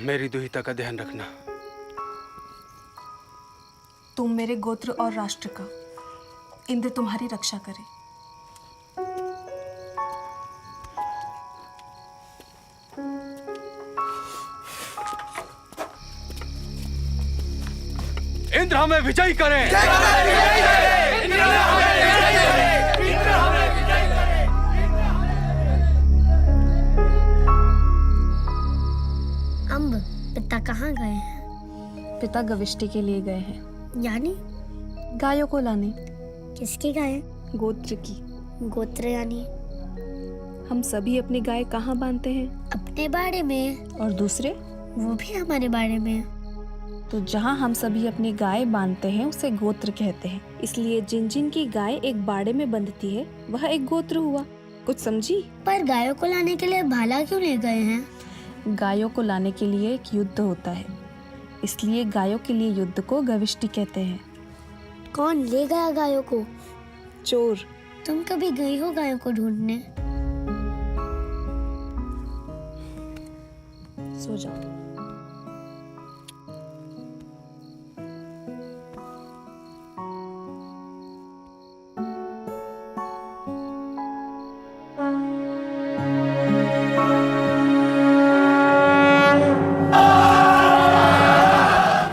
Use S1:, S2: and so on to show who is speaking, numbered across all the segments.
S1: मेरी दुहिता का ध्यान रखना।
S2: तुम मेरे गोत्र और राष्ट्र का, इंद्र तुम्हारी रक्षा करे।
S1: इंद्र हमें विजयी करें।
S3: अम्ब, पिता कहाँ गए हैं?
S2: पिता गविष्टि के लिए गए हैं।
S3: यानी
S2: गायों को लाने।
S3: किसकी गाय?
S2: गोत्र की।
S3: गोत्र यानी
S2: हम सभी अपनी गाय कहाँ बांधते हैं?
S3: अपने बाड़े में।
S2: और दूसरे?
S3: वो भी हमारे बाड़े में।
S2: तो जहाँ हम सभी अपनी गाय बांधते हैं उसे गोत्र कहते हैं। इसलिए जिन जिन की गाय एक बाड़े में बंधती है वह एक गोत्र हुआ। कुछ समझी?
S3: पर गायों को लाने के लिए भाला क्यों ले गए हैं?
S2: गायों को लाने के लिए एक युद्ध होता है, इसलिए गायों के लिए युद्ध को गविष्टि कहते हैं।
S3: कौन ले गया गायों को?
S2: चोर।
S3: तुम कभी गई हो गायों को ढूंढने?
S2: सो जाओ।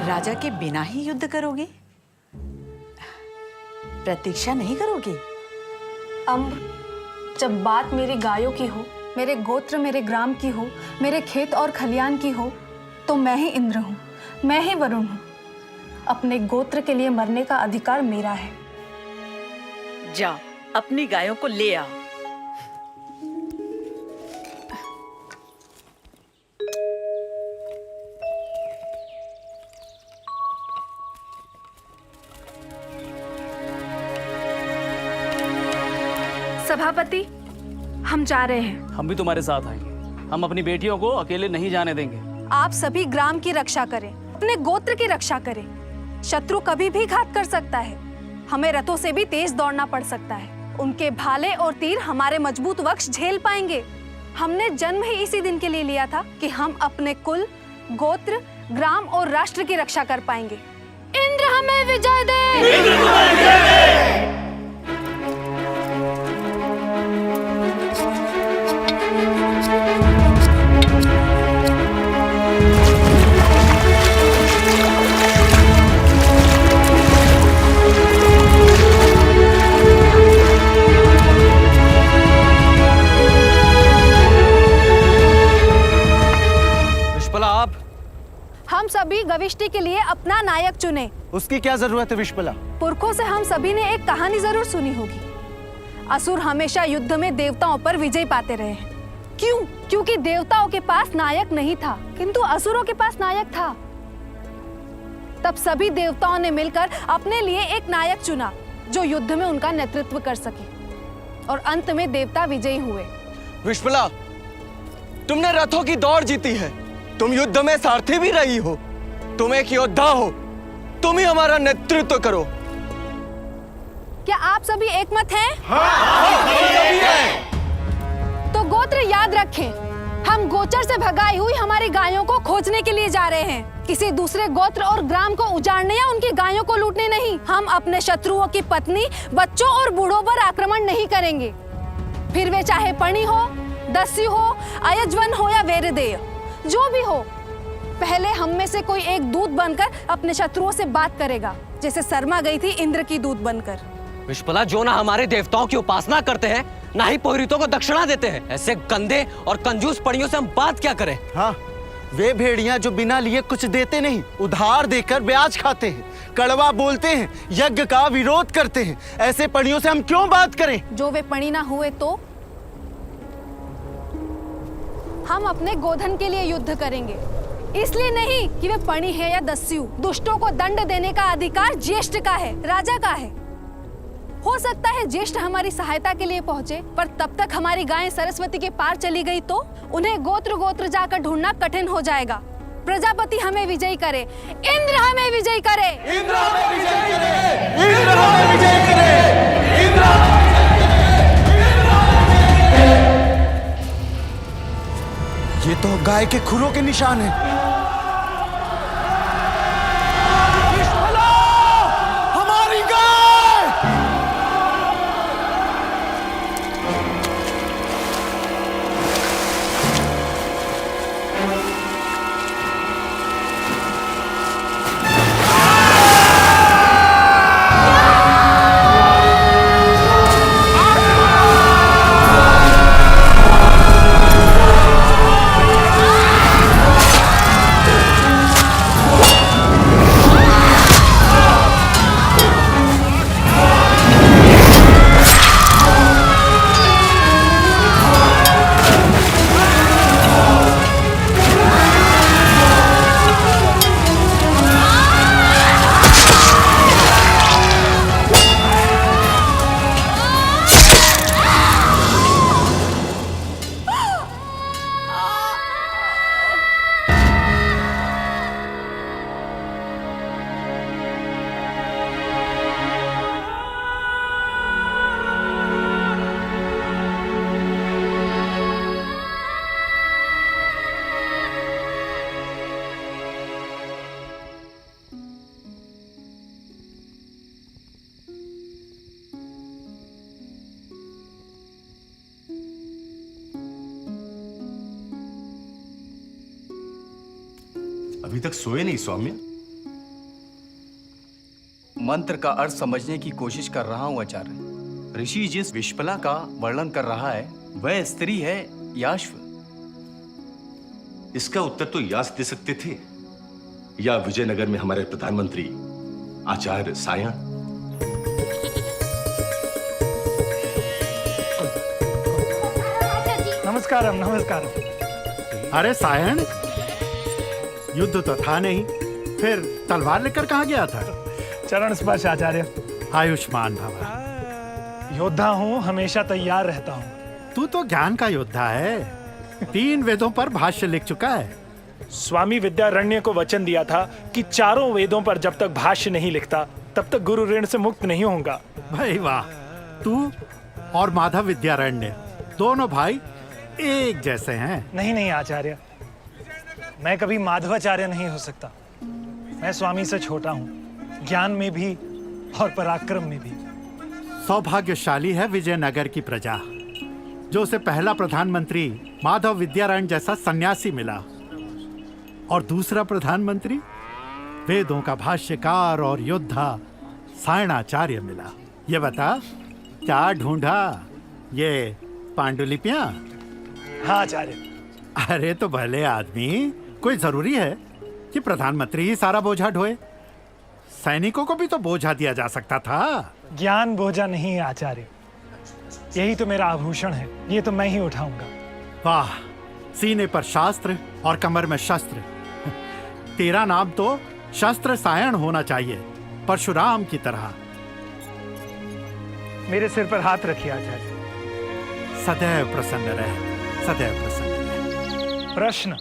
S4: राजा के बिना ही युद्ध करोगे? प्रतीक्षा नहीं करोगे?
S2: अम्ब, जब बात मेरी गायों की हो, मेरे गोत्र मेरे ग्राम की हो, मेरे खेत और खलियान की हो, तो मैं ही इंद्र हूँ, मैं ही वरुण हूँ। अपने गोत्र के लिए मरने का अधिकार मेरा है।
S4: जा, अपनी गायों को ले आ।
S2: सभापति, हम जा रहे हैं।
S5: हम भी तुम्हारे साथ आएंगे। हम अपनी बेटियों को अकेले नहीं जाने देंगे।
S2: आप सभी ग्राम की रक्षा करें, अपने गोत्र की रक्षा करें। शत्रु कभी भी घात कर सकता है। हमें रथों से भी तेज दौड़ना पड़ सकता है। उनके भाले और तीर हमारे मजबूत वक्ष झेल पाएंगे। हमने जन्म ही इसी दिन के लिए लिया था कि हम अपने कुल, गोत्र, ग्राम और राष्ट्र की रक्षा कर पाएंगे। इंद्र हमें विजय दे। हम सभी गविष्टि के लिए अपना नायक चुने।
S6: उसकी क्या जरूरत है विश्पला?
S2: पुरखों से हम सभी ने एक कहानी जरूर सुनी होगी। असुर हमेशा युद्ध में देवताओं पर विजय पाते रहे हैं। क्यों? क्योंकि देवताओं के पास नायक नहीं था, किंतु असुरों के पास नायक था। तब सभी देवताओं ने मिलकर अपने लिए एक नायक चुना जो युद्ध में उनका नेतृत्व कर सके, और अंत में देवता विजयी हुए।
S6: विश्पला, तुमने रथों की दौड़ जीती है। तुम युद्ध में सारथी भी रही हो। तुम एक योद्धा हो। तुम ही हमारा नेतृत्व करो।
S2: क्या आप सभी एकमत हैं? तो गोत्र याद रखें, हम गोचर से भगाई हुई हमारी गायों को खोजने के लिए जा रहे हैं। किसी दूसरे गोत्र और ग्राम को उजाड़ने या उनकी गायों को लूटने नहीं। हम अपने शत्रुओं की पत्नी, बच्चों और बूढ़ों पर आक्रमण नहीं करेंगे, फिर वे चाहे पणी हो, दस्यु हो, अयजवन हो या वेरदेय, जो भी हो। पहले हम में से कोई एक दूत बनकर अपने शत्रुओं से बात करेगा, जैसे शर्मा गई थी इंद्र की दूत बनकर।
S7: विश्वला, जो ना हमारे देवताओं की उपासना करते हैं, ना ही पुरोहितों को दक्षिणा देते हैं, ऐसे गंदे और कंजूस पड़ियों से हम बात क्या करें?
S6: हाँ, वे भेड़ियां जो बिना लिए कुछ देते नहीं, उधार देकर ब्याज खाते हैं, कड़वा बोलते हैं, यज्ञ का विरोध करते हैं, ऐसे पड़ियों से हम क्यों बात करें?
S2: जो वे पणी ना हुए तो हम अपने गोधन के लिए युद्ध करेंगे, इसलिए नहीं कि वे पणी है या दस्यु। दुष्टों को दंड देने का अधिकार ज्येष्ठ का है, राजा का है। हो सकता है ज्येष्ठ हमारी सहायता के लिए पहुंचे, पर तब तक हमारी गायें सरस्वती के पार चली गई तो उन्हें गोत्र गोत्र जाकर ढूंढना कठिन हो जाएगा। प्रजापति हमें विजयी करे, इंद्र हमें विजयी करे,
S6: इंद्र हमें विजयी करे, इंद्र हमें विजयी करे, इंद्र। ये तो गाय के खुरों के निशान हैं। हमारी गाय!
S8: अभी तक सोए नहीं स्वामी?
S9: मंत्र का अर्थ समझने की कोशिश कर रहा हूं आचार्य। ऋषि जिस विश्पला का वर्णन कर रहा है वह स्त्री है याश्व।
S8: इसका उत्तर तो यास दे सकते थे, या विजयनगर में हमारे प्रधानमंत्री आचार्य सायण।
S10: नमस्कारम नमस्कारम।
S11: अरे सायण, युद्ध तो था नहीं, फिर तलवार लेकर कहाँ गया था?
S10: चरण स्पर्श आचार्य।
S11: आयुष्मान भवा।
S10: योद्धा हूँ, हमेशा तैयार रहता हूँ।
S11: तू तो ज्ञान का योद्धा है, 3 वेदों पर भाष्य लिख चुका है।
S10: स्वामी विद्यारण्य को वचन दिया था कि 4 वेदों पर जब तक भाष्य नहीं लिखता तब तक गुरु ऋण से मुक्त नहीं होऊंगा।
S11: भाई वाह, तू और माधव विद्यारण्य दोनों भाई एक जैसे हैं।
S10: नहीं नहीं आचार्य, मैं कभी माधवाचार्य नहीं हो सकता। मैं स्वामी से छोटा हूँ, ज्ञान में भी और पराक्रम में भी।
S11: सौभाग्यशाली है विजयनगर की प्रजा, जो उसे पहला प्रधानमंत्री माधव विद्यारण्य जैसा सन्यासी मिला, और दूसरा प्रधानमंत्री वेदों का भाष्यकार और योद्धा सायणाचार्य मिला। ये बता, क्या ढूंढा? ये पांडुलिपियां?
S10: हाँ आचार्य।
S11: अरे तो भले आदमी, कोई जरूरी है कि प्रधानमंत्री ही सारा बोझा ढोए? सैनिकों को भी तो बोझा दिया जा सकता था।
S10: ज्ञान बोझा नहीं है आचार्य, यही तो मेरा आभूषण है, ये तो मैं ही उठाऊंगा।
S11: वाह, सीने पर शास्त्र और कमर में शस्त्र। तेरा नाम तो शस्त्र सायण होना चाहिए, परशुराम की तरह।
S10: मेरे सिर पर हाथ रखिए आचार्य।
S11: सदैव प्रसन्न रहे, सदैव प्रसन्न रहे।
S10: प्रश्न?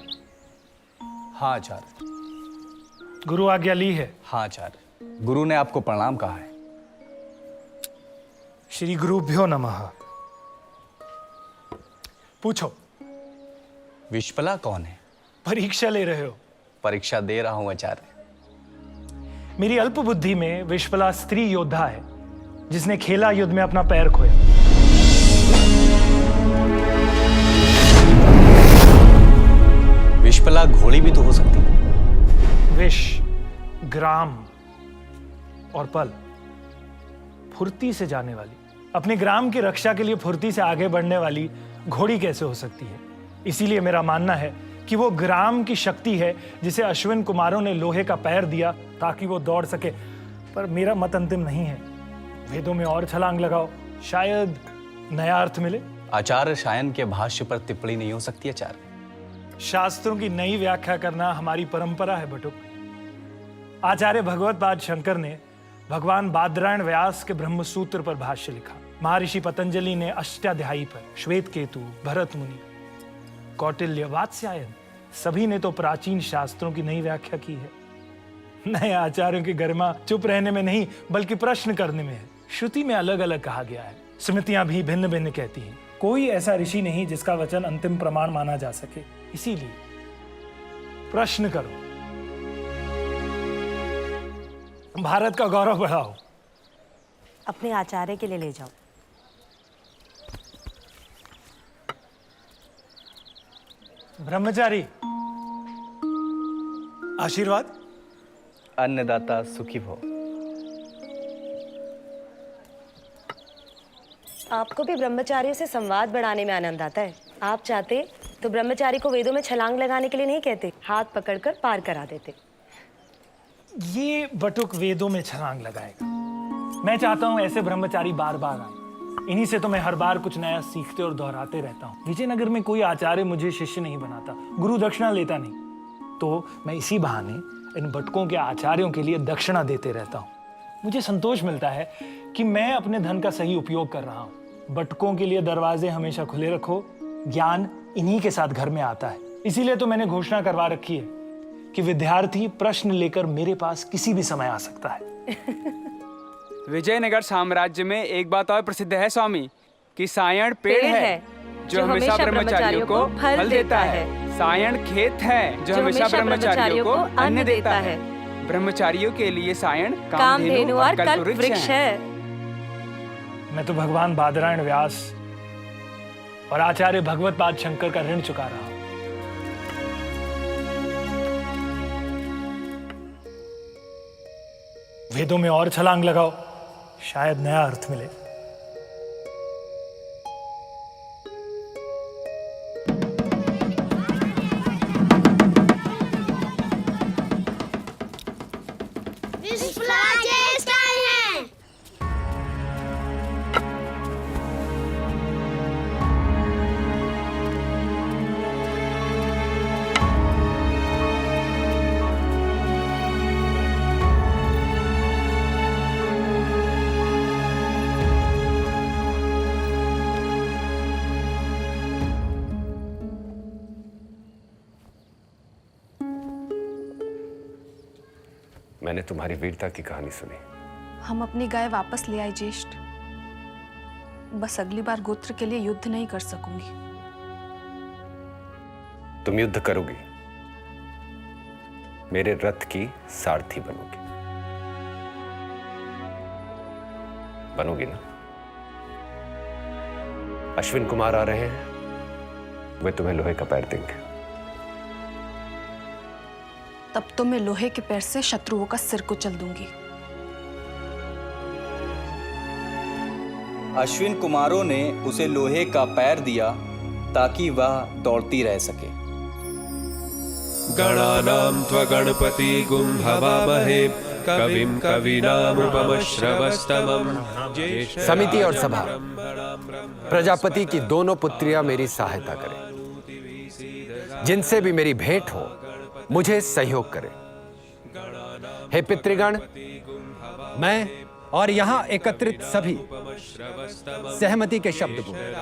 S9: हाँ आचार्य।
S10: गुरु आज्ञा ली है?
S9: हाँ आचार्य। गुरु ने आपको प्रणाम कहा है।
S10: श्री गुरुभ्यो नमः। पूछो।
S9: विश्पला कौन है?
S10: परीक्षा ले रहे हो?
S9: परीक्षा दे रहा हूं आचार्य।
S10: मेरी अल्प बुद्धि में विश्पला स्त्री योद्धा है जिसने खेला युद्ध में अपना पैर खोया।
S9: विश्पला घोड़ी भी तो हो सकती है।
S10: विश, ग्राम और पल, फुर्ती से जाने वाली, अपने ग्राम की रक्षा के लिए फुर्ती से आगे बढ़ने वाली घोड़ी कैसे हो सकती है? इसीलिए मेरा मानना है कि वो ग्राम की शक्ति है जिसे अश्विन कुमारों ने लोहे का पैर दिया ताकि वो दौड़ सके। पर मेरा मत अंतिम नहीं है। वेदों में और छलांग लगाओ, शायद नया अर्थ मिले।
S9: आचार्य शायन के भाष्य पर टिप्पणी नहीं हो सकती आचार्य।
S10: शास्त्रों की नई व्याख्या करना हमारी परंपरा है बटुक। आचार्य भगवत पाद शंकर ने भगवान बादरायण व्यास के ब्रह्मसूत्र पर भाष्य लिखा। महर्षि पतंजलि ने अष्टाध्यायी पर, श्वेत केतु, भरत मुनि, कौटिल्य, वात्स्यायन, सभी ने तो प्राचीन शास्त्रों की नई व्याख्या की है। नए आचार्यों की गरिमा चुप रहने में नहीं बल्कि प्रश्न करने में है। श्रुति में अलग अलग कहा गया है, स्मृतियां भी भिन्न भिन्न कहती हैं। कोई ऐसा ऋषि नहीं जिसका वचन अंतिम प्रमाण माना जा सके। इसीलिए प्रश्न करो, भारत का गौरव बढ़ाओ।
S12: अपने आचार्य के लिए ले जाओ।
S10: ब्रह्मचारी, आशीर्वाद।
S9: अन्नदाता सुखी भव।
S12: आपको भी ब्रह्मचारियों से संवाद बढ़ाने में आनंद आता है। आप चाहते तो ब्रह्मचारी को वेदों में छलांग लगाने के लिए नहीं कहते, हाथ पकड़कर पार करा देते।
S10: ये बटुक वेदों में छलांग लगाएगा। मैं चाहता हूं ऐसे ब्रह्मचारी बार बार आए। इन्हीं से तो मैं हर बार कुछ नया सीखते और दोहराते रहता हूँ। विजयनगर में कोई आचार्य मुझे शिष्य नहीं बनाता, गुरु दक्षिणा लेता नहीं, तो मैं इसी बहाने इन बटकों के आचार्यों के लिए दक्षिणा देते रहता हूँ। मुझे संतोष मिलता है कि मैं अपने धन का सही उपयोग कर रहा हूँ। बटकों के लिए दरवाजे हमेशा खुले रखो, ज्ञान इन्हीं के साथ घर में आता है। इसीलिए तो मैंने घोषणा करवा रखी है कि विद्यार्थी प्रश्न लेकर मेरे पास किसी भी समय आ सकता है।
S13: विजयनगर साम्राज्य में एक बात और प्रसिद्ध है स्वामी, कि सायण पेड़ है जो हमेशा ब्रह्मचारियों को फल देता है। सायण खेत है जो हमेशा ब्रह्मचारियों को अन्न देता है। ब्रह्मचारियों के लिए सायण कामधेनु और कल्पवृक्ष है।
S10: मैं तो भगवान बादरायण व्यास और आचार्य भगवत पाद शंकर का ऋण चुका रहा हूं। वेदों में और छलांग लगाओ, शायद नया अर्थ मिले।
S14: मैंने तुम्हारी वीरता की कहानी सुनी।
S2: हम अपनी गाय वापस ले आए ज्येष्ठ। बस अगली बार गोत्र के लिए युद्ध नहीं कर सकूंगी।
S14: तुम युद्ध करोगी, मेरे रथ की सारथी बनोगी। बनोगी ना? अश्विन कुमार आ रहे हैं, वे तुम्हें लोहे का पैर देंगे।
S2: तब तो मैं लोहे के पैर से शत्रुओं का सिर कुचल दूंगी।
S9: अश्विन कुमारों ने उसे लोहे का पैर दिया ताकि वह दौड़ती रह सके।
S15: गणानां त्वगणपति गुं हवामहे कविं कवीनामुपमश्रवस्तमं।
S7: समिति और सभा, प्रजापति की दोनों पुत्रियां मेरी सहायता करें। जिनसे भी मेरी भेंट हो मुझे सहयोग करें। हे पितृगण,
S16: मैं और यहाँ एकत्रित सभी सहमति के शब्द बोले।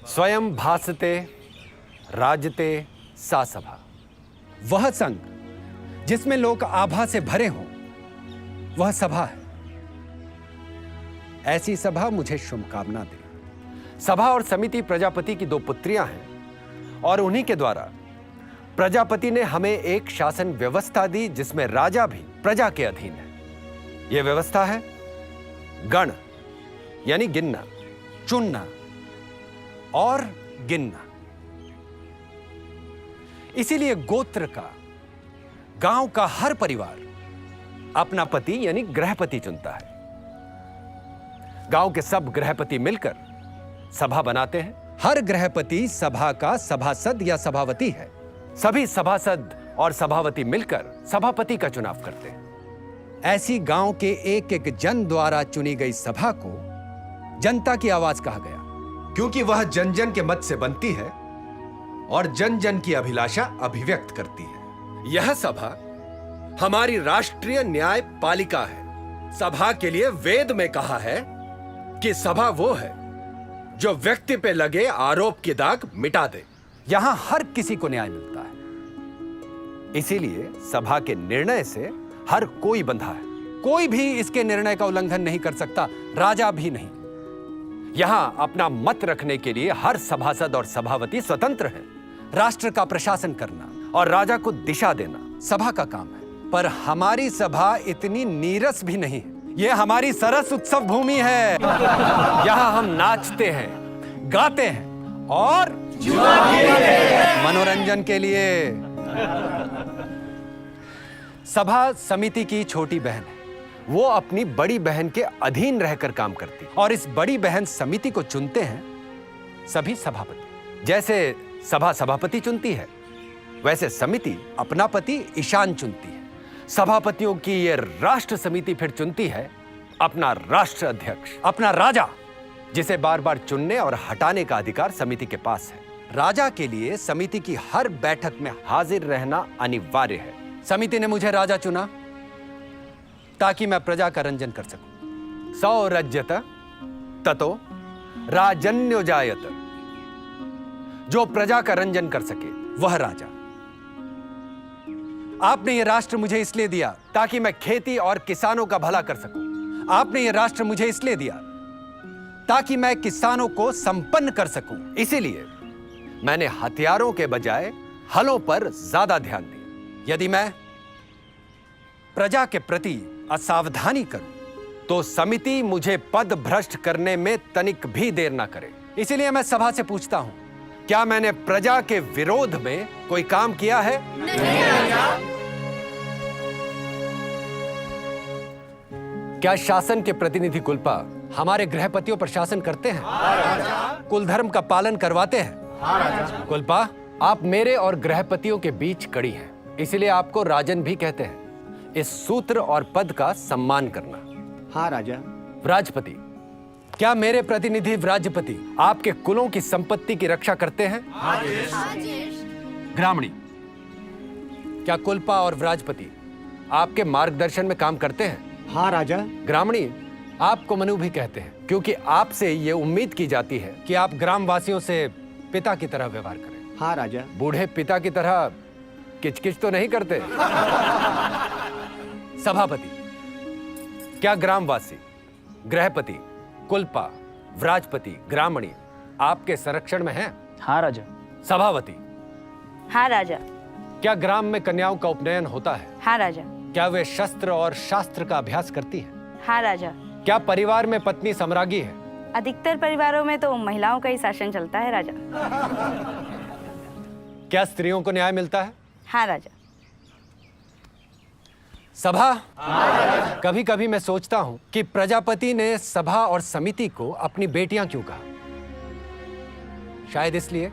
S7: स्वयं भासते राजते सा सभा।
S16: वह संघ जिसमें लोग आभा से भरे हों, वह सभा है। ऐसी सभा मुझे शुभकामना दे।
S7: सभा और समिति प्रजापति की 2 पुत्रियां हैं और उन्हीं के द्वारा प्रजापति ने हमें एक शासन व्यवस्था दी जिसमें राजा भी प्रजा के अधीन है। यह व्यवस्था है गण यानी गिनना,
S16: चुनना और गिनना। इसीलिए गोत्र का, गांव का हर परिवार
S7: अपना पति यानी गृहपति चुनता है। गांव के सब गृहपति मिलकर सभा बनाते हैं।
S16: हर गृहपति सभा का सभासद या सभावती है।
S7: सभी सभासद और सभावती मिलकर सभापति का चुनाव करते हैं।
S16: ऐसी गांव के एक एक जन द्वारा चुनी गई सभा को जनता की आवाज कहा गया,
S7: क्योंकि वह जन जन के मत से बनती है और जन जन की अभिलाषा अभिव्यक्त करती है। यह सभा हमारी राष्ट्रीय न्याय पालिका है। सभा के लिए वेद में कहा है कि सभा वो है जो व्यक्ति पे लगे आरोप की दाग मिटा दे।
S16: यहां हर किसी को न्याय मिलता है।
S7: इसीलिए सभा के निर्णय से हर कोई बंधा है।
S16: कोई भी इसके निर्णय का उल्लंघन नहीं कर सकता, राजा भी नहीं।
S7: यहां अपना मत रखने के लिए हर सभासद और सभावती स्वतंत्र है।
S16: राष्ट्र का प्रशासन करना
S7: और राजा को दिशा देना
S16: सभा का काम है। पर हमारी सभा इतनी नीरस भी नहीं है। यह हमारी सरस उत्सव भूमि है।
S7: यहां हम नाचते हैं,
S16: गाते हैं और मनोरंजन के लिए। सभा समिति की छोटी बहन है।
S7: वो अपनी बड़ी बहन के अधीन रहकर काम करती है
S16: और इस बड़ी बहन समिति को चुनते हैं सभी सभापति।
S7: जैसे सभा सभापति चुनती है, वैसे समिति
S16: अपना पति ईशान चुनती है।
S7: सभापतियों की ये राष्ट्र समिति फिर चुनती है अपना राष्ट्र अध्यक्ष,
S16: अपना राजा,
S7: जिसे बार बार चुनने और हटाने का अधिकार समिति के पास है।
S16: राजा के लिए समिति की हर बैठक में
S7: हाजिर रहना अनिवार्य है।
S16: समिति ने मुझे राजा चुना ताकि मैं प्रजा का रंजन कर सकूं।
S7: सौरज्यत ततो राजन्यो जायत। जो प्रजा का रंजन कर सके
S16: वह राजा। आपने यह राष्ट्र मुझे इसलिए दिया ताकि मैं खेती और किसानों का भला कर सकूं। आपने यह राष्ट्र मुझे इसलिए दिया ताकि मैं किसानों को संपन्न कर सकूं।
S7: इसीलिए मैंने हथियारों के बजाय हलों पर ज्यादा ध्यान दिया।
S16: यदि मैं प्रजा के प्रति असावधानी करूं
S7: तो समिति मुझे पद भ्रष्ट करने में तनिक भी देर ना करे।
S16: इसीलिए मैं सभा से पूछता हूं,
S7: क्या मैंने प्रजा के विरोध में कोई काम किया है? नहीं। क्या शासन के प्रतिनिधि कुलपा
S16: हमारे गृहपतियों पर शासन करते हैं? कुल धर्म का पालन करवाते हैं?
S7: कुलपा, आप मेरे और गृहपतियों के बीच कड़ी हैं, इसलिए आपको राजन भी कहते हैं। इस सूत्र और पद का सम्मान करना।
S11: हाँ राजा।
S7: व्राजपति, क्या मेरे प्रतिनिधि व्राजपति आपके कुलों की संपत्ति की रक्षा करते हैं? ग्रामणी, क्या कुलपा और व्राजपति आपके मार्गदर्शन में काम करते हैं?
S11: हाँ राजा।
S7: ग्रामणी, आपको मनु भी कहते हैं क्योंकि आपसे ये उम्मीद की जाती है
S16: कि आप ग्रामवासियों से पिता की तरह व्यवहार करें।
S11: हाँ राजा।
S7: बूढ़े पिता की तरह किचकिच तो नहीं करते। सभापति, क्या ग्रामवासी, गृहपति, कुलपा, व्राजपति, ग्रामणी आपके संरक्षण में हैं?
S5: हाँ राजा।
S7: सभावती,
S12: हाँ राजा।
S7: क्या ग्राम में कन्याओं का उपनयन होता है?
S12: हाँ राजा।
S7: क्या वे शस्त्र और शास्त्र का अभ्यास करती है?
S12: हाँ राजा।
S7: क्या परिवार में पत्नी सम्राज्ञी है?
S12: अधिकतर परिवारों में तो महिलाओं का ही शासन चलता है राजा।
S7: क्या स्त्रियों को न्याय मिलता है?
S12: हाँ राजा।
S16: सभा, कभी कभी मैं सोचता हूं कि प्रजापति ने सभा और समिति को अपनी बेटियां क्यों कहा। शायद इसलिए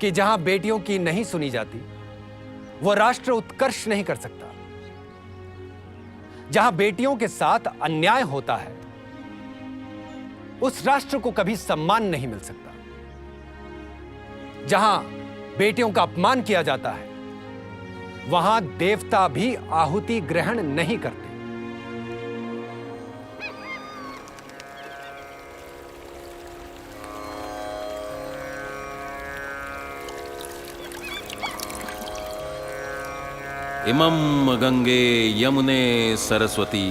S16: कि जहां बेटियों की नहीं सुनी जाती वो राष्ट्र उत्कर्ष नहीं कर सकता। जहां बेटियों के साथ अन्याय होता है उस राष्ट्र को कभी सम्मान नहीं मिल सकता। जहां बेटियों का अपमान किया जाता है वहां देवता भी आहुति ग्रहण नहीं करते।
S15: इमं गंगे यमुने सरस्वती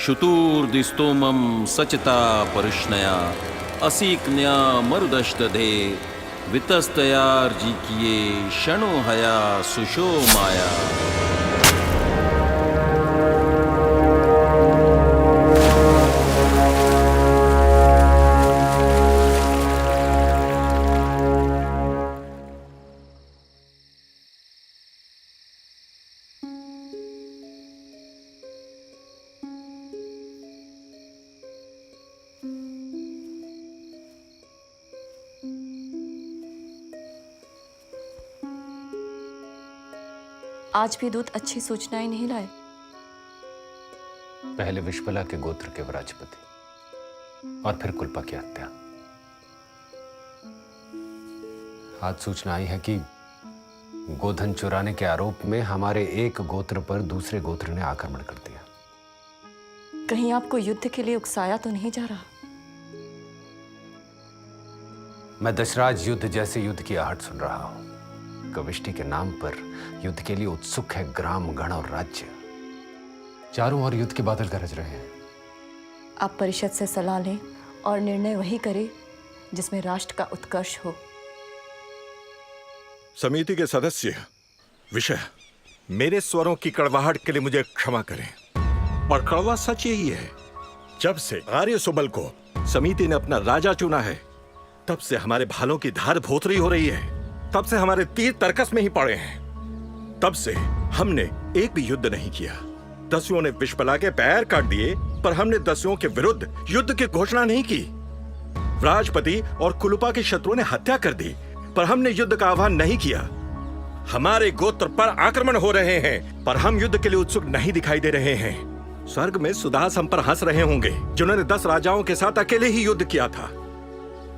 S15: शुतूर्दिस्तोमं सचता परिष्णया असीक्न्या मरुदष्टधे वितस्तयार्जिकिये शणो हया सुशो माया।
S17: आज भी दूत अच्छी सूचनाएं नहीं लाए।
S7: पहले विश्पला के गोत्र के विराजपति और फिर कुलपा की हत्या। आज सूचना आई है कि गोधन चुराने के आरोप में हमारे एक गोत्र पर दूसरे गोत्र ने आक्रमण कर दिया।
S17: कहीं आपको युद्ध के लिए उकसाया तो नहीं जा रहा?
S7: मैं दशराज युद्ध जैसे युद्ध की आहट सुन रहा हूं। कविष्टि के नाम पर युद्ध के लिए उत्सुक है ग्राम गण और राज्य। चारों ओर युद्ध के बादल गरज रहे हैं।
S17: आप परिषद से सलाह लें और निर्णय वही करें जिसमें राष्ट्र का उत्कर्ष हो।
S18: समिति के सदस्य विषय, मेरे स्वरों की कड़वाहट के लिए मुझे क्षमा करें, पर कड़वा सच यही है, जब से आर्य सुबल को समिति ने अपना राजा चुना है, तब से हमारे भालों की धार भोतरी हो रही है, तब से हमारे तीर तर्कस में ही पड़े हैं, तब से हमने एक भी युद्ध नहीं किया। दस्युओं ने विश्पला के पैर काट दिए, पर हमने दस्युओं के विरुद्ध युद्ध की घोषणा नहीं की। राजपति और कुलुपा के शत्रुओं ने हत्या कर दी, पर हमने युद्ध का आह्वान नहीं किया। हमारे गोत्र पर आक्रमण हो रहे हैं, पर हम युद्ध के लिए उत्सुक नहीं दिखाई दे रहे हैं। स्वर्ग में सुदास हम पर हंस रहे होंगे, जिन्होंने 10 राजाओं के साथ अकेले ही युद्ध किया था।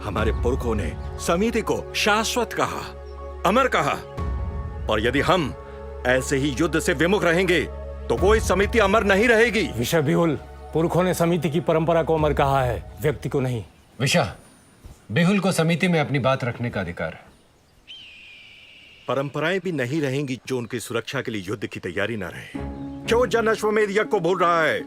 S18: हमारे पुरखों ने समिति को शाश्वत कहा, अमर कहा, और यदि हम ऐसे ही युद्ध से विमुख रहेंगे तो कोई समिति अमर नहीं रहेगी।
S19: विषा बिहुल, पुरखों ने समिति की परंपरा को अमर कहा है, व्यक्ति को नहीं।
S7: विषा बिहुल को समिति में अपनी बात रखने का अधिकार है।
S18: परंपराएं भी नहीं रहेंगी जो उनकी सुरक्षा के लिए युद्ध की तैयारी न रहे। क्यों जन अश्वमेध यज्ञ को भूल रहा है?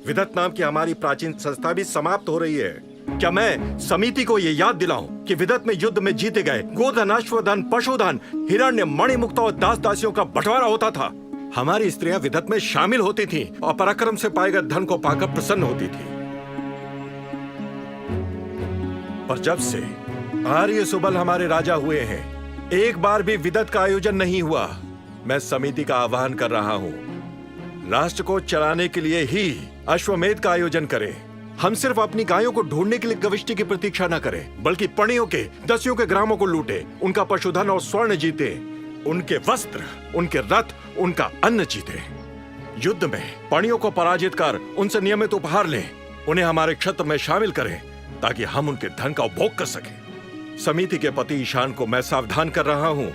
S18: विदत नाम की हमारी प्राचीन संस्था भी समाप्त हो रही है। क्या मैं समिति को ये याद दिलाऊं कि विदत में युद्ध में जीते गए गोधन, अश्वधन, पशुधन, हिरण्य, मणिमुक्ता और दास दासियों का बंटवारा होता था। हमारी स्त्रियां विदत में शामिल होती थीं और पराक्रम से पाए गए धन को पाकर प्रसन्न होती थी। पर जब से आर्य सुबल हमारे राजा हुए हैं, एक बार भी विदत का आयोजन नहीं हुआ। मैं समिति का आह्वान कर रहा हूं, राष्ट्र को चलाने के लिए ही अश्वमेध का आयोजन करें। हम सिर्फ अपनी गायों को ढूंढने के लिए गविष्टि की प्रतीक्षा न करें, बल्कि पणियों के, दस्युओं के ग्रामों को लूटे, उनका पशुधन और स्वर्ण जीते, उनके वस्त्र, उनके रथ, उनका अन्न जीते। युद्ध में पणियों को पराजित कर उनसे नियमित उपहार लें, उन्हें हमारे क्षेत्र में शामिल करें, ताकि हम उनके धन का उपभोग कर सकें। समिति के पति ईशान को मैं सावधान कर रहा हूं।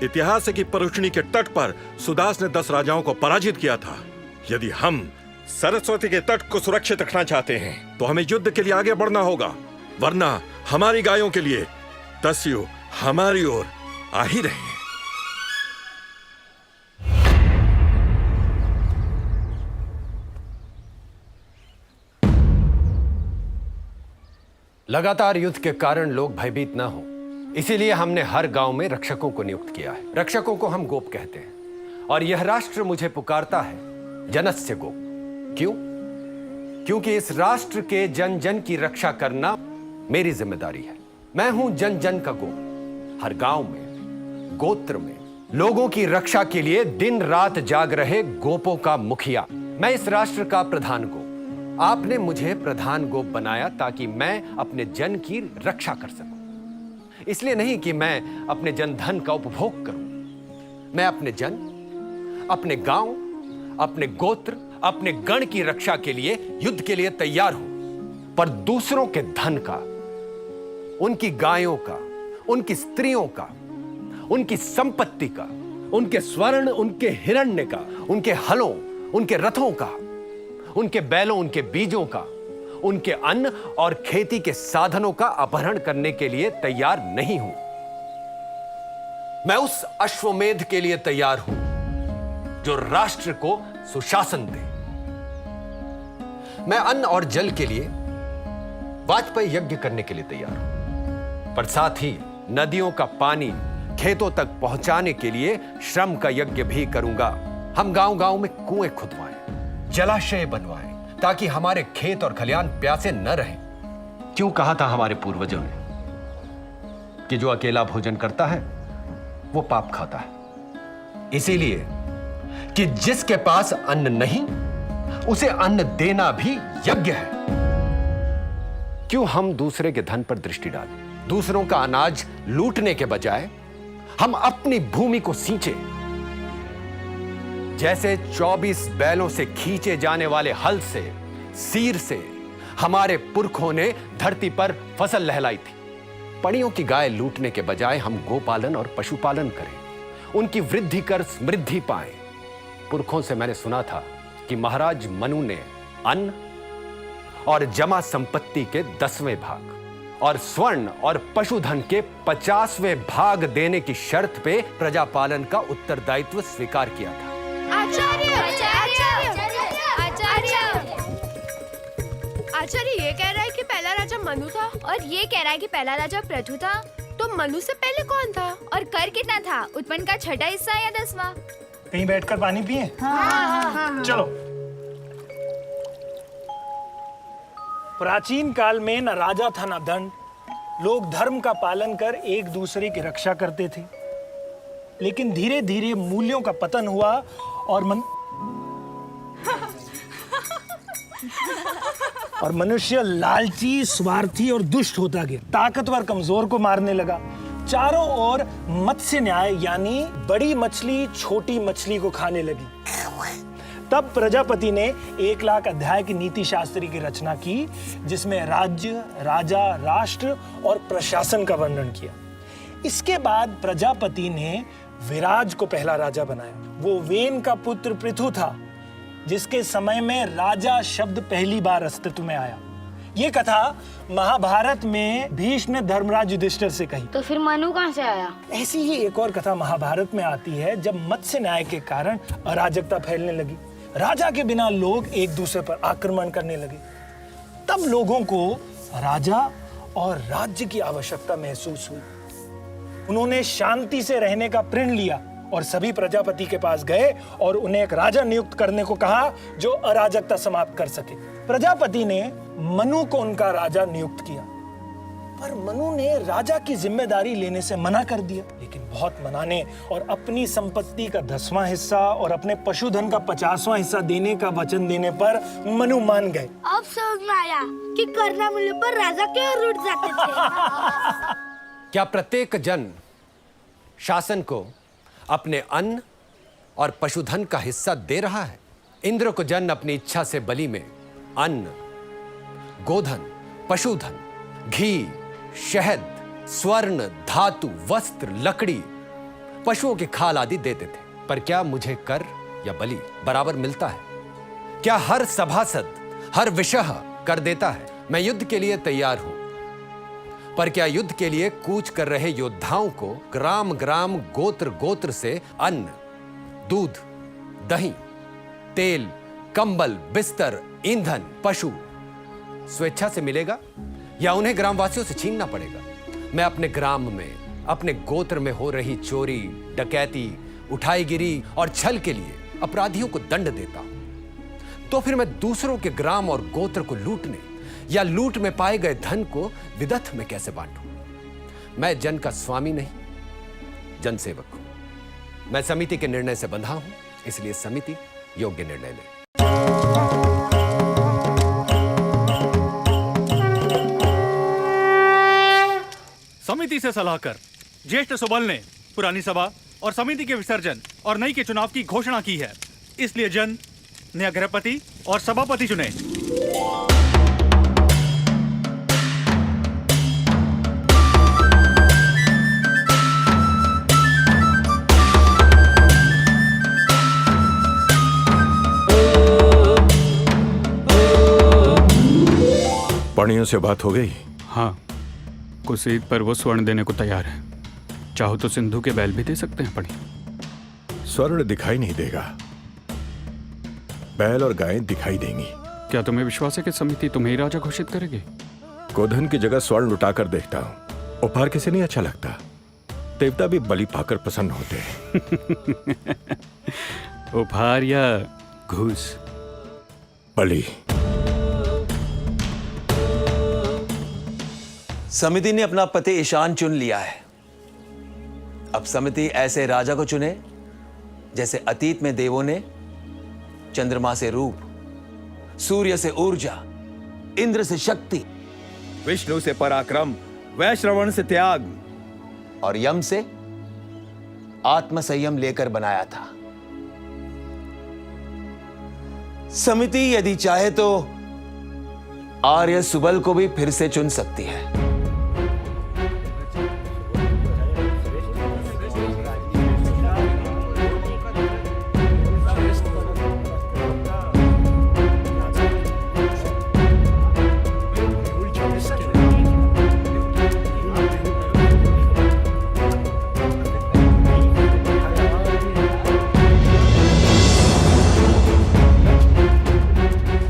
S18: इतिहास है कि परुष्णी के तट पर सुदास ने 10 राजाओं को पराजित किया था। यदि हम सरस्वती के तट को सुरक्षित रखना चाहते हैं तो हमें युद्ध के लिए आगे बढ़ना होगा, वरना हमारी गायों के लिए दस्यु हमारी ओर आ ही रहे हैं।
S7: लगातार युद्ध के कारण लोग भयभीत न हो, इसीलिए हमने हर गांव में रक्षकों को नियुक्त किया है। रक्षकों को हम गोप कहते हैं, और यह राष्ट्र मुझे पुकारता है जनस्य गोप। क्यों? क्योंकि इस राष्ट्र के जन जन की रक्षा करना मेरी जिम्मेदारी है। मैं हूं जन जन का गोप। हर गांव में, गोत्र में लोगों की रक्षा के लिए दिन रात जाग रहे गोपों का मुखिया। मैं इस राष्ट्र का प्रधान गोप। आपने मुझे प्रधान गोप बनाया ताकि मैं अपने जन की रक्षा कर सकूं, इसलिए नहीं कि मैं अपने जन धन का उपभोग करूं। मैं अपने जन, अपने गांव, अपने गोत्र, अपने गण की रक्षा के लिए युद्ध के लिए तैयार हूं, पर दूसरों के धन का, उनकी गायों का, उनकी स्त्रियों का, उनकी संपत्ति का, उनके स्वर्ण, उनके हिरण्य का, उनके हलों, उनके रथों का, उनके बैलों, उनके बीजों का, उनके अन्न और खेती के साधनों का अपहरण करने के लिए तैयार नहीं हूं। मैं उस अश्वमेध के लिए तैयार हूं
S16: जो राष्ट्र को सुशासन दे। मैं अन्न और जल के लिए वाजपेयी यज्ञ करने के लिए तैयार हूं, पर साथ ही नदियों का पानी खेतों तक पहुंचाने के लिए श्रम का यज्ञ भी करूंगा। हम गांव-गांव में कुएं खुदवाएं, जलाशय बनवाएं, ताकि हमारे खेत और खलिहान प्यासे न रहें। क्यों कहा था हमारे पूर्वजों ने कि जो अकेला भोजन करता है वो पाप खाता है। इसीलिए कि जिसके पास अन्न नहीं उसे अन्न देना भी यज्ञ है। क्यों हम दूसरे के धन पर दृष्टि डालें? दूसरों का अनाज लूटने के बजाय हम अपनी भूमि को सींचे। जैसे 24 बैलों से खींचे जाने वाले हल से, सीर से हमारे पुरखों ने धरती पर फसल लहलाई थी। पड़ियों की गाय लूटने के बजाय हम गोपालन और पशुपालन करें, उनकी वृद्धि कर समृद्धि पाएं। पुरखों से मैंने सुना था कि महाराज मनु ने अन्न और जमा संपत्ति के 10वें भाग और स्वर्ण और पशुधन के 50वें भाग देने की शर्त पे प्रजापालन का उत्तरदायित्व स्वीकार किया था।
S20: आचार्य ये कह रहा है कि पहला राजा मनु था और ये कह रहा है कि पहला राजा पृथु था। तो मनु से पहले कौन था और कर कितना था? उत्पन्न का छठा हिस्सा या 10वां?
S10: कहीं बैठकर पानी पिए?
S20: हाँ।
S10: चलो। प्राचीन काल में न राजा था न दंड। लोग धर्म का पालन कर एक दूसरे की रक्षा करते थे, लेकिन धीरे धीरे मूल्यों का पतन हुआ और मनुष्य लालची, स्वार्थी और दुष्ट होता गया। ताकतवर कमजोर को मारने लगा। चारों ओर मत्स्य न्याय यानी बड़ी मछली छोटी मछली को खाने लगी। तब प्रजापति ने 1 लाख अध्याय की नीति शास्त्र की रचना की, जिसमें राज्य, राजा, राष्ट्र और प्रशासन का वर्णन किया। इसके बाद प्रजापति ने विराज को पहला राजा बनाया। वो वेन का पुत्र पृथु था, जिसके समय में राजा शब्द पहली बार अस्तित्व में आया। ये कथा महाभारत में भीष्म ने धर्मराज युधिष्ठिर से कही।
S3: तो फिर मनु कहाँ से आया?
S10: ऐसी ही एक और कथा महाभारत में आती है, जब मत्स्य न्याय के कारण अराजकता फैलने लगी। राजा के बिना लोग एक दूसरे पर आक्रमण करने लगे। तब लोगों को राजा और राज्य की आवश्यकता महसूस हुई। उन्होंने शांति से रहने का प्रण लिया और सभी प्रजापति के पास गए और उन्हें एक राजा नियुक्त करने को कहा जो अराजकता समाप्त कर सके। प्रजापति ने मनु को उनका राजा नियुक्त किया, पर मनु ने राजा की जिम्मेदारी लेने से मना कर दिया। लेकिन बहुत मनाने और अपनी संपत्ति का 10वां हिस्सा और अपने पशुधन का 50वां हिस्सा देने का वचन देने पर मनु मान गए।
S3: अब समझ में आया कि करना मिलने पर राजा क्यों रूठ जाते थे।
S16: क्या प्रत्येक जन शासन को अपने अन्न और पशुधन का हिस्सा दे रहा है? इंद्र को जन अपनी इच्छा से बलि में अन्न, गोधन, पशुधन, घी, शहद, स्वर्ण, धातु, वस्त्र, लकड़ी, पशुओं की खाल आदि देते थे। पर क्या मुझे कर या बलि बराबर मिलता है? क्या हर सभासद, हर विषह कर देता है? मैं युद्ध के लिए तैयार हूं, पर क्या युद्ध के लिए कूच कर रहे योद्धाओं को ग्राम ग्राम, गोत्र गोत्र से अन्न, दूध, दही, तेल, कंबल, बिस्तर, ईंधन, पशु स्वेच्छा से मिलेगा या उन्हें ग्रामवासियों से छीनना पड़ेगा? मैं अपने ग्राम में, अपने गोत्र में हो रही चोरी, डकैती, उठाईगिरी और छल के लिए अपराधियों को दंड देता हूं, तो फिर मैं दूसरों के ग्राम और गोत्र को लूटने या लूट में पाए गए धन को विदथ में कैसे बांटूं? मैं जन का स्वामी नहीं, जनसेवक हूं। मैं समिति के निर्णय से बंधा हूं, इसलिए समिति योग्य निर्णय ले।
S21: समिति से सलाह कर ज्येष्ठ सुबल ने पुरानी सभा और समिति के विसर्जन और नई के चुनाव की घोषणा की है। इसलिए जन नया गृहपति और सभापति चुने।
S18: पणियों से बात हो गई?
S13: हाँ, कुसीद पर वो स्वर्ण देने को तैयार है। चाहो तो सिंधु के बैल भी दे सकते हैं पड़ी।
S18: स्वर्ण दिखाई नहीं देगा, बैल और गायें दिखाई देंगी।
S13: क्या तुम्हें विश्वास है कि समिति तुम्हें ही राजा घोषित करेगी?
S18: गोधन की जगह स्वर्ण लुटाकर देखता हूँ। उपहार किसे नहीं अच्छा लगता। देवता भी बलि पाकर प्रसन्न होते हैं।
S13: उपहार या घूस?
S18: बलि।
S1: समिति ने अपना पति ईशान चुन लिया है। अब समिति ऐसे राजा को चुने जैसे अतीत में देवों ने चंद्रमा से रूप, सूर्य से ऊर्जा, इंद्र से शक्ति,
S13: विष्णु से पराक्रम, वैश्रवण से त्याग
S1: और यम से आत्म संयम लेकर बनाया था। समिति यदि चाहे तो आर्य सुबल को भी फिर से चुन सकती है।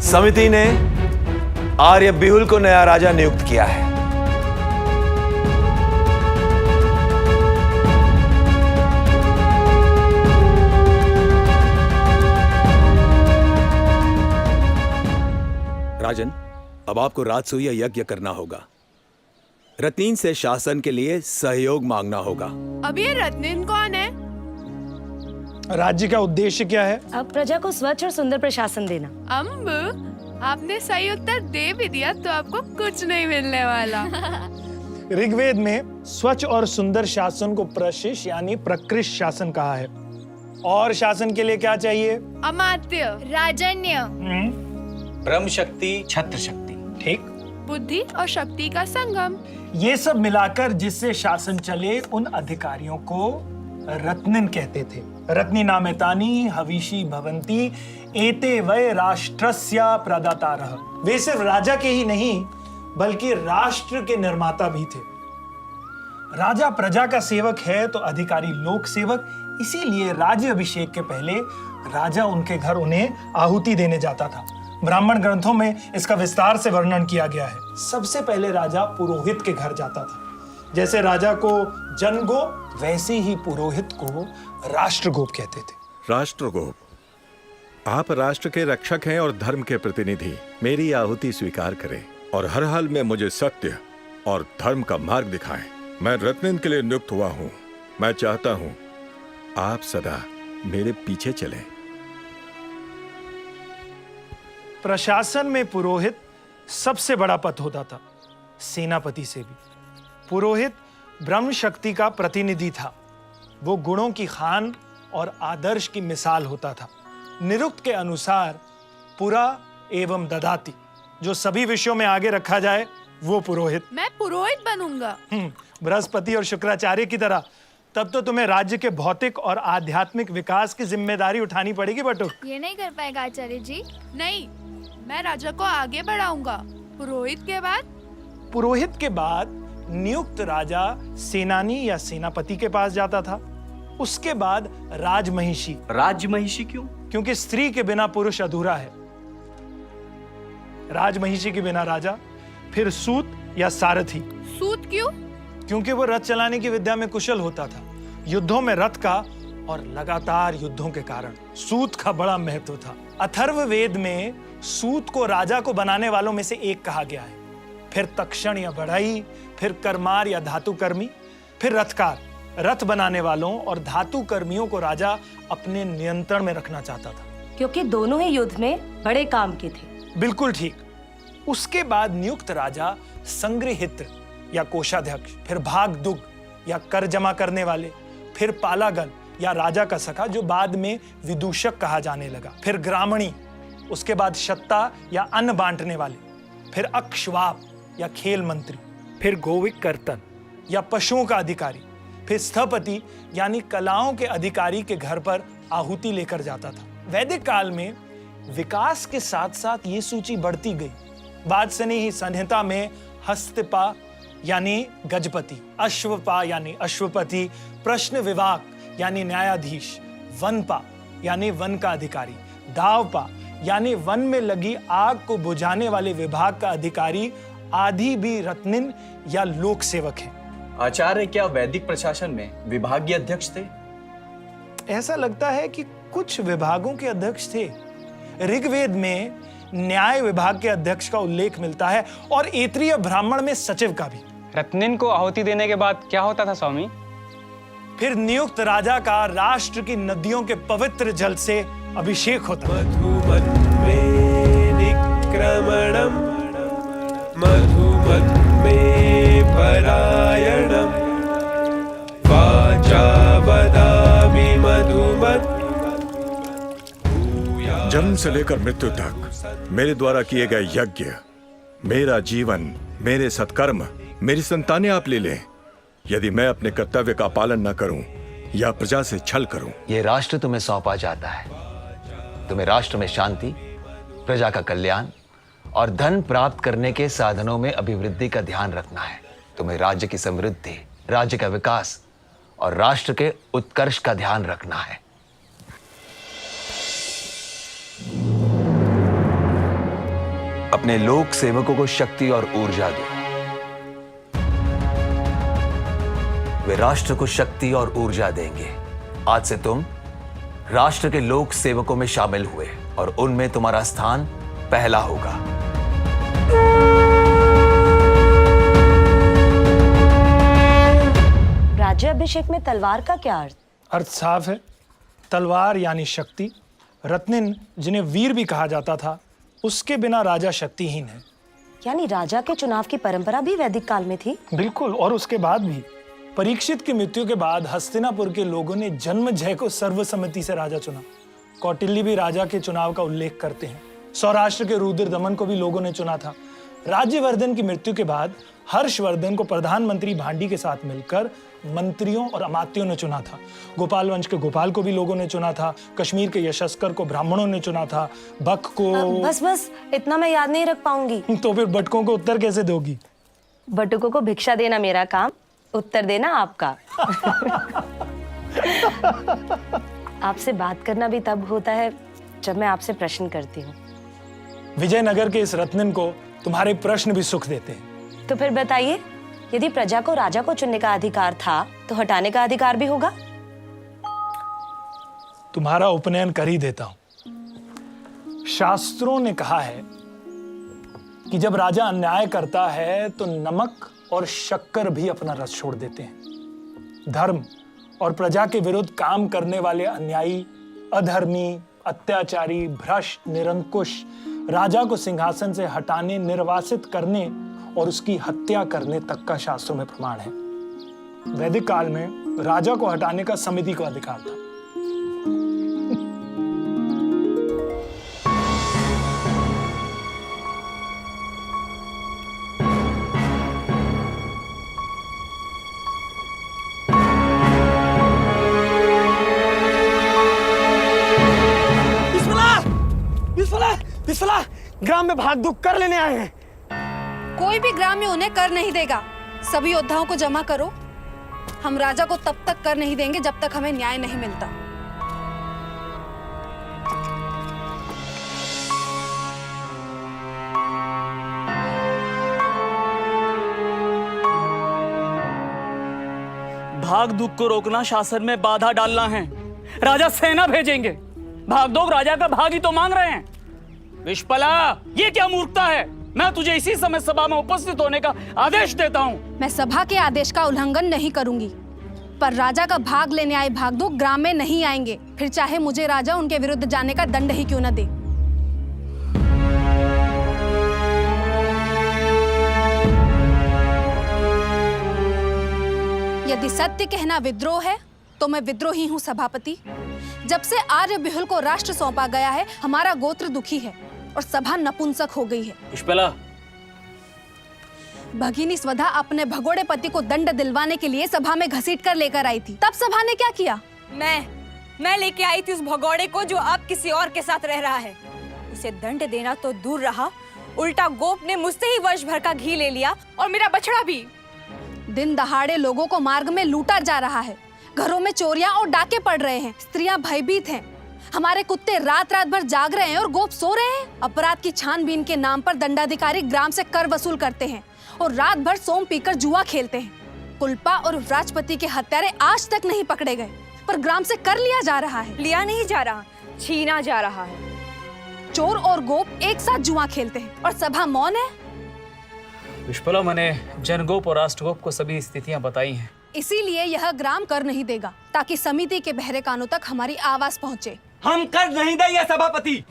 S1: समिति ने आर्य बिहुल को नया राजा नियुक्त किया है।
S22: राजन, अब आपको राजसूय यज्ञ करना होगा। रत्नीन से शासन के लिए सहयोग मांगना होगा।
S20: अब ये रत्नीन कौन है?
S10: राज्य का उद्देश्य क्या है?
S12: अब प्रजा को स्वच्छ और सुंदर प्रशासन देना।
S20: अम्ब, आपने सही उत्तर दे भी दिया तो आपको कुछ नहीं मिलने वाला।
S10: ऋग्वेद में स्वच्छ और सुंदर शासन को प्रशिश यानी प्रकृष्ट शासन कहा है। और शासन के लिए क्या चाहिए?
S20: अमात्य, राजन्य,
S9: ब्रह्म शक्ति, छत्र शक्ति।
S10: ठीक।
S20: बुद्धि और शक्ति का संगम।
S10: ये सब मिलाकर जिससे शासन चले उन अधिकारियों को रत्निन कहते थे। रत्नी नामेतानी हविषी भवंती एते वै राष्ट्रस्य प्रदातारः। वे सिर्फ राजा के ही नहीं बल्कि राष्ट्र के निर्माता भी थे। राजा प्रजा का सेवक है तो अधिकारी लोक सेवक, इसीलिए राज्य अभिषेक के पहले राजा उनके घर उन्हें आहुति देने जाता था। ब्राह्मण ग्रंथों में इसका विस्तार से वर्णन किया गया है। सबसे पहले राजा पुरोहित के घर जाता था। जैसे राजा को जनगोप वैसे ही पुरोहित को राष्ट्रगोप कहते थे।
S18: राष्ट्रगोप, आप राष्ट्र के रक्षक हैं और धर्म के प्रतिनिधि। मेरी आहुति स्वीकार करें और हर हाल में मुझे सत्य और धर्म का मार्ग दिखाएं। मैं रत्निन के लिए नियुक्त हुआ हूं। मैं चाहता हूं आप सदा मेरे पीछे चलें।
S10: प्रशासन में पुरोहित सबसे बड़ा पद होता था, सेनापति से भी। पुरोहित ब्रह्म शक्ति का प्रतिनिधि था। वो गुणों की खान और आदर्श की मिसाल होता था। निरुक्त के अनुसार पुरा एवं ददाति, जो सभी विषयों में आगे रखा जाए वो पुरोहित।
S20: मैं पुरोहित बनूंगा।
S10: बृहस्पति और शुक्राचार्य की तरह। तब तो तुम्हें राज्य के भौतिक और आध्यात्मिक विकास की जिम्मेदारी उठानी पड़ेगी बटुक।
S20: ये नहीं कर पाएगा आचार्य जी। नहीं, मैं राजा को आगे बढ़ाऊंगा। पुरोहित के बाद?
S10: पुरोहित के बाद नियुक्त राजा सेनानी या सेनापति के पास जाता था। उसके बाद राजमहिषी।
S9: राजमहिषी क्यों?
S10: क्योंकि स्त्री के बिना पुरुष अधूरा है। राजमहिषी के बिना राजा। फिर सूत या सारथी।
S20: सूत क्यों?
S10: क्योंकि वो रथ चलाने की विद्या में कुशल होता था। युद्धों में रथ का और लगातार युद्धों के कारण सूत का बड़ा महत्व था। अथर्ववेद में सूत को राजा को बनाने वालों में से एक कहा गया है। फिर तक्षण या बढ़ई, फिर करमार या धातु कर्मी, फिर रथकार। रथ बनाने वालों और धातु कर्मियों को राजा अपने नियंत्रण में रखना चाहता था,
S12: क्योंकि दोनों ही युद्ध में बड़े काम के थे।
S10: बिल्कुल ठीक। उसके बाद नियुक्त राजा संग्रहित्र या कोषाध्यक्ष, फिर भागदुग या कर जमा करने वाले, फिर पालागन या राजा का सखा जो बाद में विदूषक कहा जाने लगा, फिर ग्रामणी, उसके बाद शत्ता या अन्न बांटने वाले, फिर अक्षवाप या खेल मंत्री, फिर गोविक कर्तन या पशुओं का अधिकारी, फिर स्थपति यानी कलाओं के अधिकारी के घर पर आहुति लेकर जाता था। वैदिक काल में विकास के साथ साथ ये सूची बढ़ती गई। बाद से नहीं संहिता में हस्तपा यानी गजपति, अश्वपा यानी अश्वपति, प्रश्न विभाग यानी न्यायाधीश, वनपा यानी वन का अधिकारी, दावपा यानी वन में लगी आग को बुझाने वाले विभाग का अधिकारी आदि भी रत्निन या लोक सेवक हैं।
S9: आचार्य क्या वैदिक प्रशासन में विभागीय अध्यक्ष थे?
S10: ऐसा लगता है कि कुछ विभागों के अध्यक्ष थे। ऋग्वेद में न्याय विभाग के अध्यक्ष का उल्लेख मिलता है और ऐत्रीय ब्राह्मण में सचिव का भी।
S13: रत्निन को आहुति देने के बाद क्या होता था स्वामी?
S10: फिर नियुक्त राजा का राष्ट्र की नदियों के पवित्र जल से अभिषेक होता है।
S18: जन्म से लेकर मृत्यु तक मेरे द्वारा किए गए यज्ञ, मेरा जीवन, मेरे सत्कर्म, मेरी संतानें आप ले लें। यदि मैं अपने कर्तव्य का पालन न करूं या प्रजा से छल करूं,
S1: यह राष्ट्र तुम्हें सौंपा जाता है। तुम्हें राष्ट्र में शांति, प्रजा का कल्याण और धन प्राप्त करने के साधनों में अभिवृद्धि का ध्यान रखना है। तुम्हें राज्य की समृद्धि, राज्य का विकास और राष्ट्र के उत्कर्ष का ध्यान रखना है। अपने लोक सेवकों को शक्ति और ऊर्जा दो। वे राष्ट्र को शक्ति और ऊर्जा देंगे। आज से तुम राष्ट्र के लोक सेवकों में शामिल हुए और उनमें तुम्हारा स्थान पहला होगा।
S12: राज्याभिषेक में तलवार का क्या अर्थ?
S10: अर्थ साफ है, तलवार यानी शक्ति। रत्निन, जिन्हें वीर भी कहा जाता था, उसके बिना राजा शक्तिहीन है।
S12: यानी राजा के चुनाव की परंपरा भी वैदिक काल में थी?
S10: बिल्कुल, और उसके बाद भी। परीक्षित की मृत्यु के बाद हस्तिनापुर के लोगों ने जन्मजय को सर्वसम्मति से राजा चुना। कौटिल्य भी राजा के चुनाव का उल्लेख करते हैं। सौराष्ट्र के रुद्रदमन को भी लोगों ने चुना था। राज्यवर्धन की मृत्यु के बाद हर्षवर्धन को प्रधानमंत्री भांडी के साथ मिलकर मंत्रियों और अमात्यों ने चुना था। गोपाल वंश के गोपाल को भी लोगों ने चुना था। कश्मीर के यशस्कर को ब्राह्मणों ने चुना था। बक को
S12: बस इतना मैं याद नहीं रख पाऊंगी।
S10: तो फिर बटकों को उत्तर कैसे दोगी?
S12: बटुकों को भिक्षा देना मेरा काम, उत्तर देना आपका। आपसे बात करना भी तब होता है जब मैं आपसे प्रश्न करती हूँ।
S10: विजयनगर के इस रत्निन को तुम्हारे प्रश्न भी सुख देते हैं।
S12: तो फिर बताइए, यदि प्रजा को राजा को चुनने का अधिकार था तो हटाने का अधिकार भी होगा?
S10: तुम्हारा उपनयन कर ही देता हूं। शास्त्रों ने कहा है कि जब राजा अन्याय करता है तो नमक और शक्कर भी अपना रस छोड़ देते हैं। धर्म और प्रजा के विरुद्ध काम करने वाले अन्यायी, अधर्मी, अत्याचारी, भ्रष्ट, निरंकुश राजा को सिंहासन से हटाने, निर्वासित करने और उसकी हत्या करने तक का शास्त्रों में प्रमाण है। वैदिक काल में राजा को हटाने का समिति को अधिकार था।
S4: बिस्मिल्लाह, ग्राम में भाग दुख कर लेने आए हैं।
S2: कोई भी ग्राम्य उन्हें कर नहीं देगा। सभी योद्धाओं को जमा करो। हम राजा को तब तक कर नहीं देंगे जब तक हमें न्याय नहीं मिलता।
S5: भाग दुख को रोकना, शासन में बाधा डालना है। राजा सेना भेजेंगे। भाग दो, राजा का भाग ही तो मांग रहे हैं। विश्पला, ये क्या मूर्खता है? मैं तुझे इसी समय सभा में उपस्थित होने का आदेश देता हूँ।
S2: मैं सभा के आदेश का उल्लंघन नहीं करूंगी, पर राजा का भाग लेने आए भागदो ग्राम में नहीं आएंगे, फिर चाहे मुझे राजा उनके विरुद्ध जाने का दंड ही क्यों न दे। यदि सत्य कहना विद्रोह है तो मैं विद्रोही हूँ सभापति। जब से आर्य बिहुल को राष्ट्र सौंपा गया है, हमारा गोत्र दुखी है और सभा नपुंसक हो गई है।
S5: पुष्पला,
S2: भगिनी स्वधा अपने भगोड़े पति को दंड दिलवाने के लिए सभा में घसीट कर लेकर आई थी। तब सभा ने क्या किया?
S6: मैं लेके आई थी उस भगोड़े को जो अब किसी और के साथ रह रहा है। उसे दंड देना तो दूर रहा, उल्टा गोप ने मुझसे ही वर्ष भर का घी ले लिया और मेरा बछड़ा भी।
S2: दिन दहाड़े लोगों को मार्ग में लूटा जा रहा है। घरों में चोरियां और डाके पड़ रहे हैं। स्त्रियां भयभीत हैं। हमारे कुत्ते रात रात भर जाग रहे हैं और गोप सो रहे हैं। अपराध की छानबीन के नाम पर दंडाधिकारी ग्राम से कर वसूल करते हैं और रात भर सोम पीकर जुआ खेलते हैं। कुल्पा और राजपति के हत्यारे आज तक नहीं पकड़े गए, पर ग्राम से कर लिया जा रहा है।
S6: लिया नहीं जा रहा, छीना जा रहा है।
S2: चोर और गोप एक साथ जुआ खेलते हैं और सभा मौन है।
S5: विश्पला, मैंने जनगोप और राष्ट्रगोप को सभी स्थितियां बताई हैं।
S2: इसीलिए यह ग्राम कर नहीं देगा, ताकि समिति के बहरे कानों तक हमारी आवाज पहुंचे।
S4: हम कर नहीं देंगे सभापति।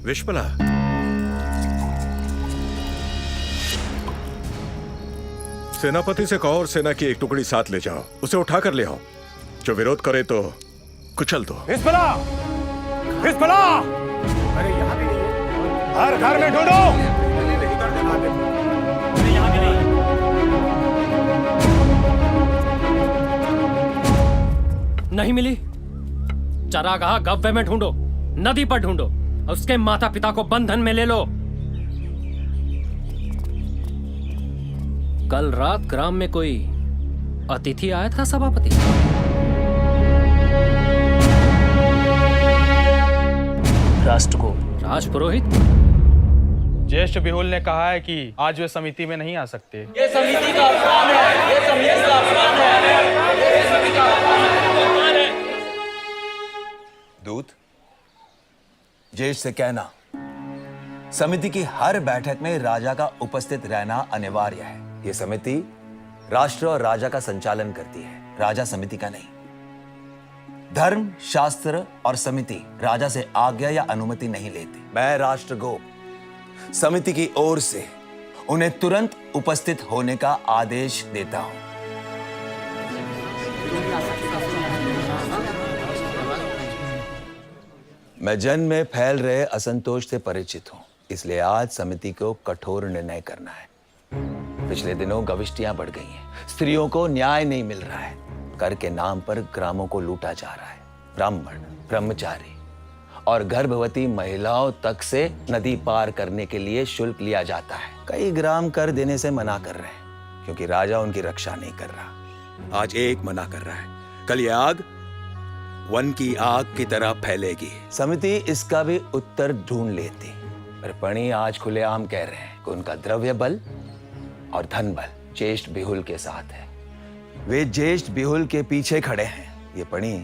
S18: विश्पला, सेनापति से कहो और सेना की एक टुकड़ी साथ ले जाओ, उसे उठा कर ले आओ। जो विरोध करे तो कुचल दो।
S19: विश्पला! विश्पला! अरे यहाँ भी नहीं है। हर घर में ढूंढो।
S8: नहीं मिली। चरागाह गव्वे में ढूंढो, नदी पर ढूंढो, उसके माता पिता को बंधन में ले लो। कल रात ग्राम में कोई अतिथि आया था सभापति?
S5: राष्ट्रगोप।
S8: राजपुरोहित?
S21: ज्येष्ठ बिहुल ने कहा है कि आज वे समिति में नहीं आ सकते।
S4: ये समिति का अपमान है, ये समिति का अपमान है, ये समिति का अपमान है।
S1: दूत, ज्येष्ठ से कहना, समिति की हर बैठक में राजा का उपस्थित रहना अनिवार्य है। यह समिति राष्ट्र और राजा का संचालन करती है, राजा समिति का नहीं। धर्म, शास्त्र और समिति राजा से आज्ञा या अनुमति नहीं लेते। मैं राष्ट्रगोप समिति की ओर से उन्हें तुरंत उपस्थित होने का आदेश देता हूं। मैं जन में फैल रहे असंतोष से परिचित हूं, इसलिए आज समिति को कठोर निर्णय करना है। पिछले दिनों गविष्टियां बढ़ गई हैं, स्त्रियों को न्याय नहीं मिल रहा है, कर के नाम पर ग्रामों को लूटा जा रहा है। ब्राह्मण, ब्रह्मचारी और गर्भवती महिलाओं तक से नदी पार करने के लिए शुल्क लिया जाता है। कई ग्राम कर देने से मना कर रहे हैं, क्योंकि राजा उनकी रक्षा नहीं कर रहा।
S22: आज एक मना कर रहा है, कल ये आग वन की आग की तरह फैलेगी।
S1: समिति इसका भी उत्तर ढूंढ लेती, पर पणी आज खुलेआम कह रहे हैं कि उनका द्रव्य बल और धन बल ज्येष्ठ बिहुल के साथ है। वे ज्येष्ठ बिहुल के पीछे खड़े हैं। ये पणी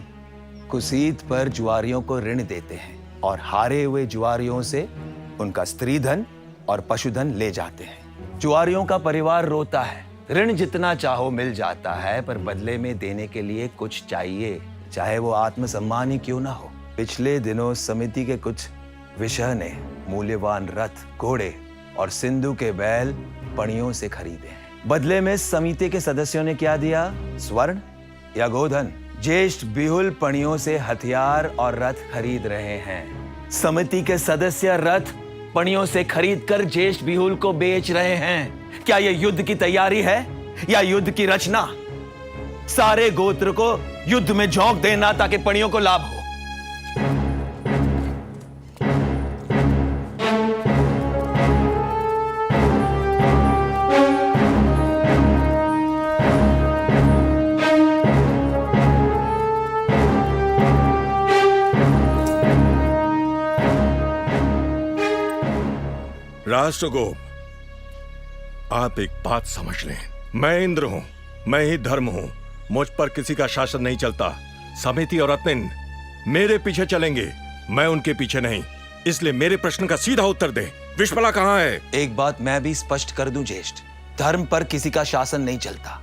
S1: कुसीत पर जुआरियों को ऋण देते हैं और हारे हुए जुआरियों से उनका स्त्री धन और पशुधन ले जाते हैं। जुआरियों का परिवार रोता है, ऋण जितना चाहो मिल जाता है, पर बदले में देने के लिए कुछ चाहिए, चाहे वो आत्मसम्मान ही क्यों ना हो। पिछले दिनों समिति के कुछ विषय ने मूल्यवान रथ, घोड़े और सिंधु के बैल पणियों से खरीदे हैं। बदले में समिति के सदस्यों ने क्या दिया? स्वर्ण या गोधन? ज्येष्ठ बिहुल पणियों से हथियार और रथ खरीद रहे हैं। समिति के सदस्य रथ पणियों से खरीदकर ज्येष्ठ बिहुल को बेच रहे हैं। क्या यह युद्ध की तैयारी है या युद्ध की रचना? सारे गोत्र को युद्ध में झोंक देना ताकि पणियों को लाभ हो।
S18: राष्ट्रगोप, आप एक बात समझ लें, मैं इंद्र हूं, मैं ही धर्म हूं, मुझ पर किसी का शासन नहीं चलता। समिति और रत्न मेरे पीछे चलेंगे, मैं उनके पीछे नहीं। इसलिए मेरे प्रश्न का सीधा उत्तर दे, विश्पला कहां है?
S1: एक बात मैं भी स्पष्ट कर दूं ज्येष्ठ, धर्म पर किसी का शासन नहीं चलता,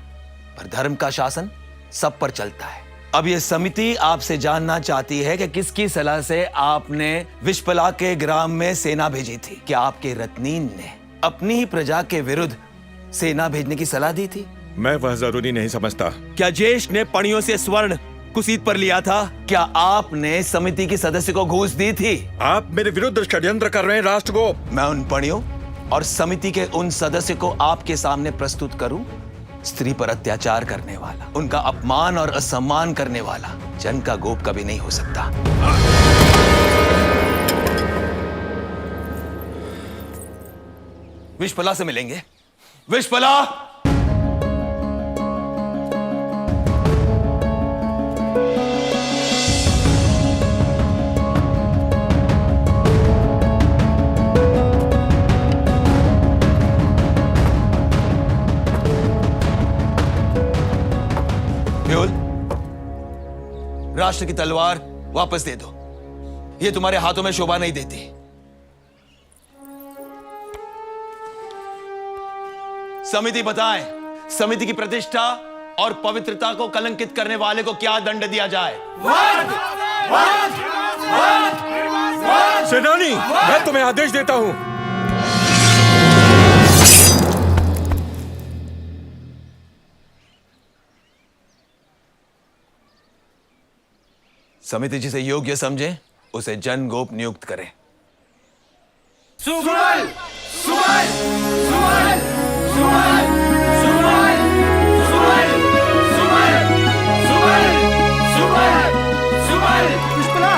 S1: पर धर्म का शासन सब पर चलता है। अब यह समिति आपसे जानना चाहती है कि किसकी सलाह से आपने विश्पला के ग्राम में सेना भेजी थी। क्या आपके रत्नीन ने अपनी ही प्रजा के विरुद्ध सेना भेजने की सलाह दी थी?
S18: मैं वह जरूरी नहीं समझता।
S1: क्या ज्येष्ठ ने पणियों से स्वर्ण कुसीत पर लिया था? क्या आपने समिति की सदस्य को घूस दी थी?
S18: आप मेरे विरुद्ध षड्यंत्र कर रहे हैं राष्ट्रगोप।
S1: मैं उन पणियों और समिति के उन सदस्य को आपके सामने प्रस्तुत करूं? स्त्री पर अत्याचार करने वाला, उनका अपमान और असम्मान करने वाला जन का गोप कभी नहीं हो सकता। विश्पला से मिलेंगे। विश्पला! राष्ट्र की तलवार वापस दे दो। ये तुम्हारे हाथों में शोभा नहीं देती। समिति बताएं, समिति की प्रतिष्ठा और पवित्रता को कलंकित करने वाले को क्या दंड दिया जाए?
S19: सेनानी, मैं तुम्हें आदेश देता हूं।
S1: समिति जिसे योग्य समझे उसे जन गोप नियुक्त करे।
S4: सुमल! सुमल! सुमल! सुमल! सुमल! सुमल! सुमल! सुमल! सुमल! सुमल! पुष्पला!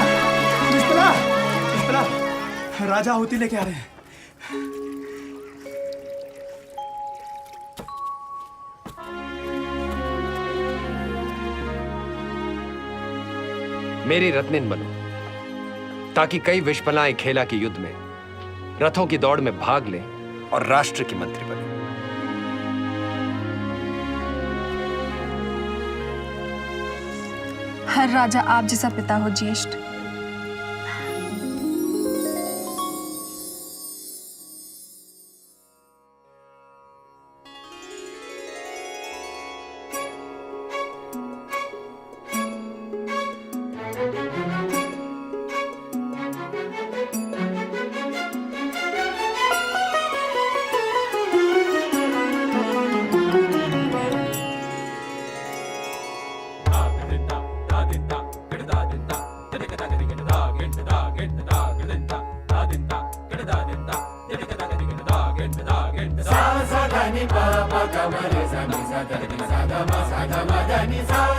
S4: पुष्पला! पुष्पला! राजा होती लेके आ रहे हैं।
S7: मेरी रत्निन बनो, ताकि कई विषपलाएं खेला के युद्ध में रथों की दौड़ में भाग लें और राष्ट्र की मंत्री बने।
S2: हर राजा आप जैसा पिता हो ज्येष्ठ।
S4: सा